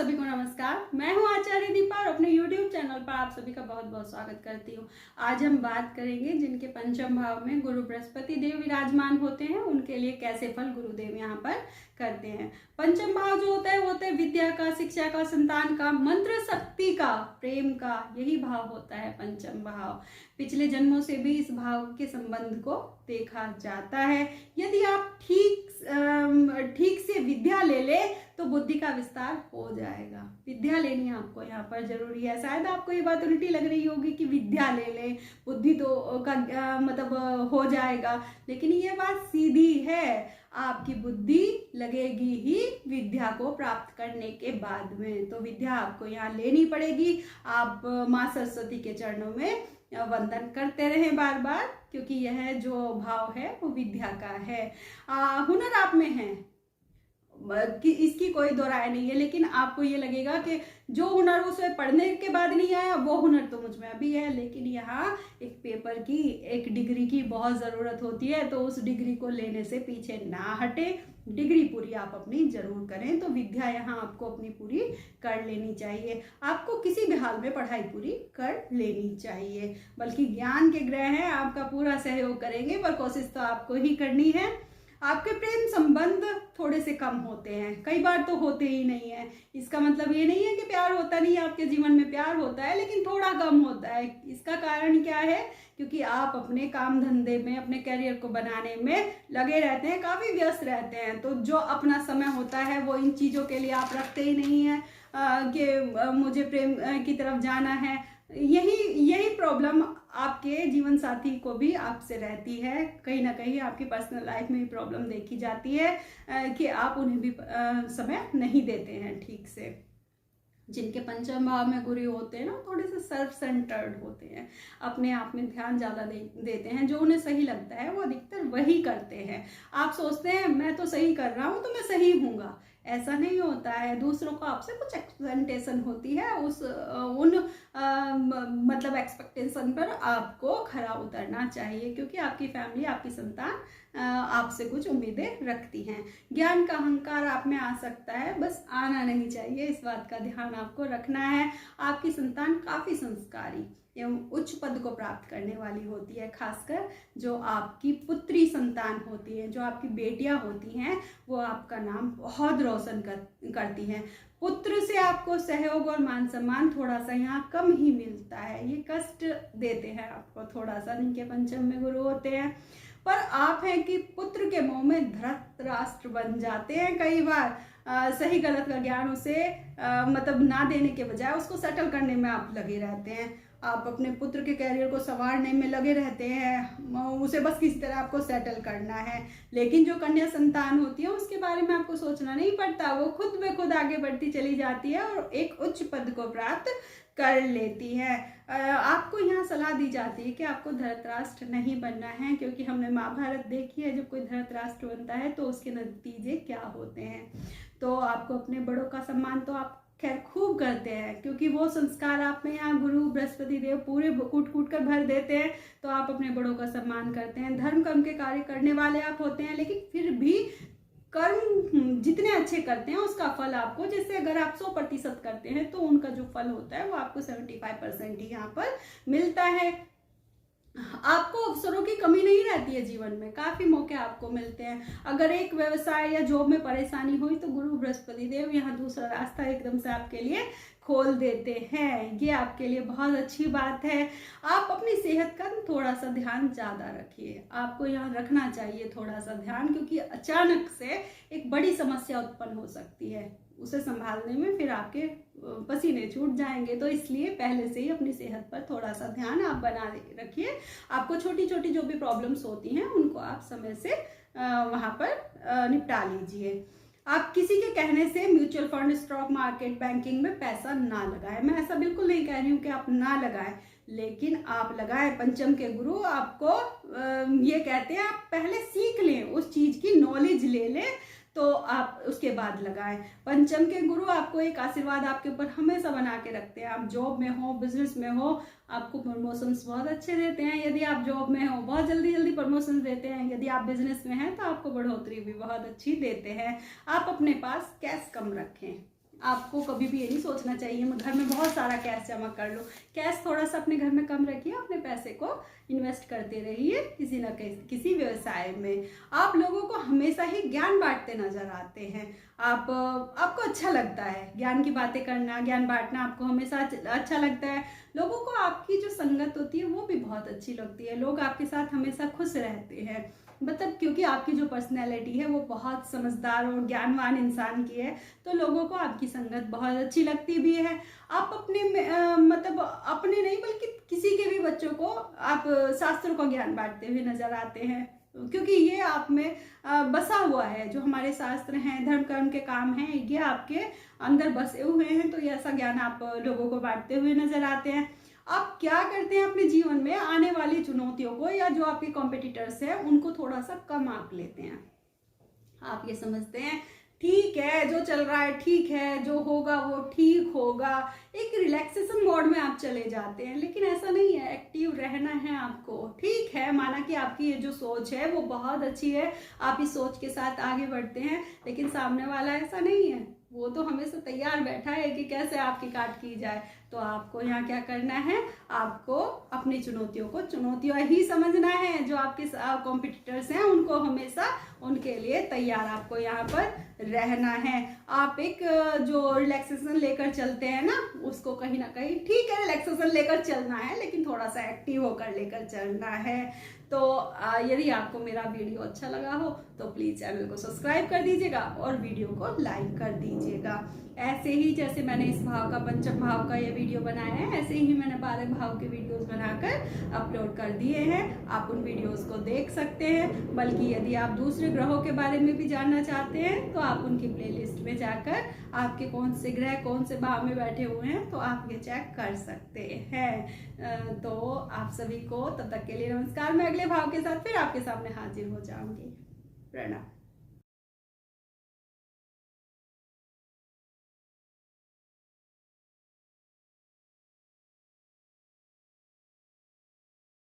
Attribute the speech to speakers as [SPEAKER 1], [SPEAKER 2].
[SPEAKER 1] सभी को नमस्कार। मैं हूं आचार्य दीपा और अपने YouTube चैनल पर आप सभी का बहुत बहुत स्वागत करती हूं। आज हम बात करेंगे जिनके पंचम भाव में गुरु बृहस्पति देव विराजमान होते हैं उनके लिए कैसे फल गुरुदेव यहाँ पर करते हैं। पंचम भाव जो होता है वो होता है विद्या का, शिक्षा का, संतान का, मंत्र शक्ति का, प्रेम का, यही भाव होता है पंचम भाव। पिछले जन्मों से भी इस भाव के संबंध को देखा जाता है। यदि आप ठीक से विद्या ले ले तो बुद्धि का विस्तार हो जाएगा। विद्या लेनी आपको यहाँ पर जरूरी है। शायद आपको ये बात उल्टी लग रही होगी कि विद्या ले ले बुद्धि तो मतलब हो जाएगा, लेकिन ये बात सीधी है। आपकी बुद्धि लगेगी ही विद्या को प्राप्त करने के बाद में, तो विद्या आपको यहाँ लेनी पड़ेगी। आप माँ सरस्वती के चरणों में वंदन करते रहें बार बार, क्योंकि यह जो भाव है वो विद्या का है। हुनर आप में है कि इसकी कोई दो राय नहीं है, लेकिन आपको ये लगेगा कि जो हुनर उसे पढ़ने के बाद नहीं आया वो हुनर तो मुझ में अभी है, लेकिन यहाँ एक पेपर की, एक डिग्री की बहुत ज़रूरत होती है। तो उस डिग्री को लेने से पीछे ना हटे, डिग्री पूरी आप अपनी जरूर करें। तो विद्या यहाँ आपको अपनी पूरी कर लेनी चाहिए। आपको किसी भी हाल में पढ़ाई पूरी कर लेनी चाहिए, बल्कि ज्ञान के ग्रह हैं, आपका पूरा सहयोग करेंगे, पर कोशिश तो आपको ही करनी है। आपके प्रेम संबंध थोड़े से कम होते हैं, कई बार तो होते ही नहीं है। इसका मतलब ये नहीं है कि प्यार होता नहीं है, आपके जीवन में प्यार होता है, लेकिन थोड़ा कम होता है। इसका कारण क्या है? क्योंकि आप अपने काम धंधे में, अपने करियर को बनाने में लगे रहते हैं, काफ़ी व्यस्त रहते हैं। तो जो अपना समय होता है वो इन चीज़ों के लिए आप रखते ही नहीं है कि मुझे प्रेम की तरफ जाना है। यही प्रॉब्लम आपके जीवन साथी को भी आपसे रहती है। कहीं ना कहीं आपकी पर्सनल लाइफ में भी प्रॉब्लम देखी जाती है कि आप उन्हें भी समय नहीं देते हैं ठीक से। जिनके पंचम भाव में गुरु होते हैं ना, थोड़े से सेल्फ सेंटर्ड होते हैं, अपने आप में ध्यान ज़्यादा देते हैं। जो उन्हें सही लगता है वो अधिकतर वही करते हैं। आप सोचते हैं मैं तो सही कर रहा हूँ तो मैं सही हूँगा, ऐसा नहीं होता है। दूसरों को आपसे कुछ एक्सपेक्टेशन होती है, मतलब एक्सपेक्टेशन पर आपको खरा उतरना चाहिए, क्योंकि आपकी फैमिली, आपकी संतान आपसे कुछ उम्मीदें रखती हैं। ज्ञान का अहंकार आप में आ सकता है, बस आना नहीं चाहिए, इस बात का ध्यान आपको रखना है। आपकी संतान काफ़ी संस्कारी एवं उच्च पद को प्राप्त करने वाली होती है। खासकर जो आपकी पुत्री संतान होती है, जो आपकी बेटियां होती हैं, वो आपका नाम बहुत रोशन करती हैं। पुत्र से आपको सहयोग और मान सम्मान थोड़ा सा यहाँ कम ही मिलता है, ये कष्ट देते हैं आपको थोड़ा सा, जिनके पंचम में गुरु होते हैं। पर आप हैं कि पुत्र के मुंह में धृतराष्ट्र बन जाते हैं कई बार। सही गलत का ज्ञान उसे मतलब ना देने के बजाय उसको सेटल करने में आप लगे रहते हैं। आप अपने पुत्र के कैरियर को संवारने में लगे रहते हैं, उसे बस किसी तरह आपको सेटल करना है। लेकिन जो कन्या संतान होती है उसके बारे में आपको सोचना नहीं पड़ता, वो खुद ब खुद आगे बढ़ती चली जाती है और एक उच्च पद को प्राप्त कर लेती है। आपको यहाँ सलाह दी जाती है कि आपको धृतराष्ट्र नहीं बनना है, क्योंकि हमने महाभारत देखी है, जब कोई धृतराष्ट्र बनता है तो उसके नतीजे क्या होते हैं। तो आपको अपने बड़ों का सम्मान तो आप खैर खूब करते हैं, क्योंकि वो संस्कार आप में यहाँ गुरु बृहस्पति देव पूरे कूट कूट कर भर देते हैं। तो आप अपने बड़ों का सम्मान करते हैं, धर्म कर्म के कार्य करने वाले आप होते हैं, लेकिन फिर भी कर्म जितने अच्छे करते हैं उसका फल आपको, जैसे अगर आप 100% करते हैं तो उनका जो फल होता है वो आपको 75% ही यहाँ पर मिलता है। आपको अवसरों की कमी नहीं रहती है जीवन में, काफी मौके आपको मिलते हैं। अगर एक व्यवसाय या जॉब में परेशानी हुई तो गुरु बृहस्पति देव यहाँ दूसरा रास्ता एकदम से आपके लिए खोल देते हैं, ये आपके लिए बहुत अच्छी बात है। आप अपनी सेहत का थोड़ा सा ध्यान ज़्यादा रखिए, आपको यहाँ रखना चाहिए थोड़ा सा ध्यान, क्योंकि अचानक से एक बड़ी समस्या उत्पन्न हो सकती है, उसे संभालने में फिर आपके पसीने छूट जाएंगे। तो इसलिए पहले से ही अपनी सेहत पर थोड़ा सा ध्यान आप बना रखिए। आपको छोटी छोटी जो भी प्रॉब्लम्स होती हैं उनको आप समय से वहाँ पर निपटा लीजिए। आप किसी के कहने से mutual fund, stock market, banking में पैसा ना लगाएं। मैं ऐसा बिल्कुल नहीं कह रही हूँ कि आप ना लगाएं, लेकिन आप लगाएं। पंचम के गुरु आपको ये कहते हैं आप पहले सीख लें, उस चीज की नॉलेज ले लें, तो आप उसके बाद लगाएं। पंचम के गुरु आपको एक आशीर्वाद आपके ऊपर हमेशा बना के रखते हैं। आप जॉब में हो, बिजनेस में हो, आपको प्रमोशंस बहुत अच्छे देते हैं। यदि आप जॉब में हो बहुत जल्दी जल्दी प्रमोशन देते हैं, यदि आप बिजनेस में हैं तो आपको बढ़ोतरी भी बहुत अच्छी देते हैं। आप अपने पास कैश कम रखें, आपको कभी भी ये नहीं सोचना चाहिए मैं घर में बहुत सारा कैश जमा कर लूँ। कैश थोड़ा सा अपने घर में कम रखिए, अपने पैसे को इन्वेस्ट करते रहिए किसी न किसी व्यवसाय में। आप लोगों को हमेशा ही ज्ञान बांटते नजर आते हैं। आपको अच्छा लगता है ज्ञान की बातें करना, ज्ञान बांटना आपको हमेशा अच्छा लगता है। लोगों को आपकी जो संगत होती है वो भी बहुत अच्छी लगती है। लोग आपके साथ हमेशा खुश रहते हैं, मतलब क्योंकि आपकी जो पर्सनैलिटी है वो बहुत समझदार और ज्ञानवान इंसान की है, तो लोगों को आपकी संगत बहुत अच्छी लगती भी है। आप अपने मतलब अपने नहीं बल्कि किसी के भी बच्चों को आप शास्त्रों का ज्ञान बांटते हुए नजर आते हैं, क्योंकि ये आप में बसा हुआ है। जो हमारे शास्त्र हैं, धर्म कर्म के काम हैं, ये आपके अंदर बसे हुए हैं, तो ये ऐसा ज्ञान आप लोगों को बांटते हुए नजर आते हैं। आप क्या करते हैं अपने जीवन में आने वाली चुनौतियों को या जो आपके कॉम्पिटिटर्स हैं उनको थोड़ा सा कम आंक लेते हैं। आप ये समझते हैं ठीक है जो चल रहा है ठीक है, जो होगा वो ठीक होगा, एक रिलैक्सेशन मोड में आप चले जाते हैं। लेकिन ऐसा नहीं है, एक्टिव रहना है आपको। ठीक है, माना कि आपकी ये जो सोच है वो बहुत अच्छी है, आप इस सोच के साथ आगे बढ़ते हैं, लेकिन सामने वाला ऐसा नहीं है, वो तो हमेशा तैयार बैठा है कि कैसे आपकी काट की जाए। तो आपको यहाँ क्या करना है, आपको अपनी चुनौतियों को चुनौतियां ही समझना है। जो आपके कॉम्पिटिटर्स हैं उनको हमेशा उनके लिए तैयार आपको यहाँ पर रहना है। आप एक जो रिलैक्सेशन लेकर चलते हैं ना, उसको कहीं ना कहीं ठीक है रिलैक्सेशन लेकर चलना है, लेकिन थोड़ा सा एक्टिव होकर लेकर चलना है। तो यदि आपको मेरा वीडियो अच्छा लगा हो तो प्लीज़ चैनल को सब्सक्राइब कर दीजिएगा और वीडियो को लाइक कर दीजिएगा। ऐसे ही जैसे मैंने इस भाव का पंचम भाव का ये वीडियो बनाया है, ऐसे ही मैंने 12 भाव के वीडियोस बनाकर अपलोड कर दिए हैं। आप उन वीडियोस को देख सकते हैं। बल्कि यदि आप दूसरे ग्रहों के बारे में भी जानना चाहते हैं तो आप उनकी प्लेलिस्ट में जाकर आपके कौन से ग्रह कौन से भाव में बैठे हुए हैं तो आप ये चेक कर सकते हैं। तो आप सभी को तब तक के लिए नमस्कार। मैं अगले भाव के साथ फिर आपके सामने हाजिर हो जाऊंगी। प्रणाम।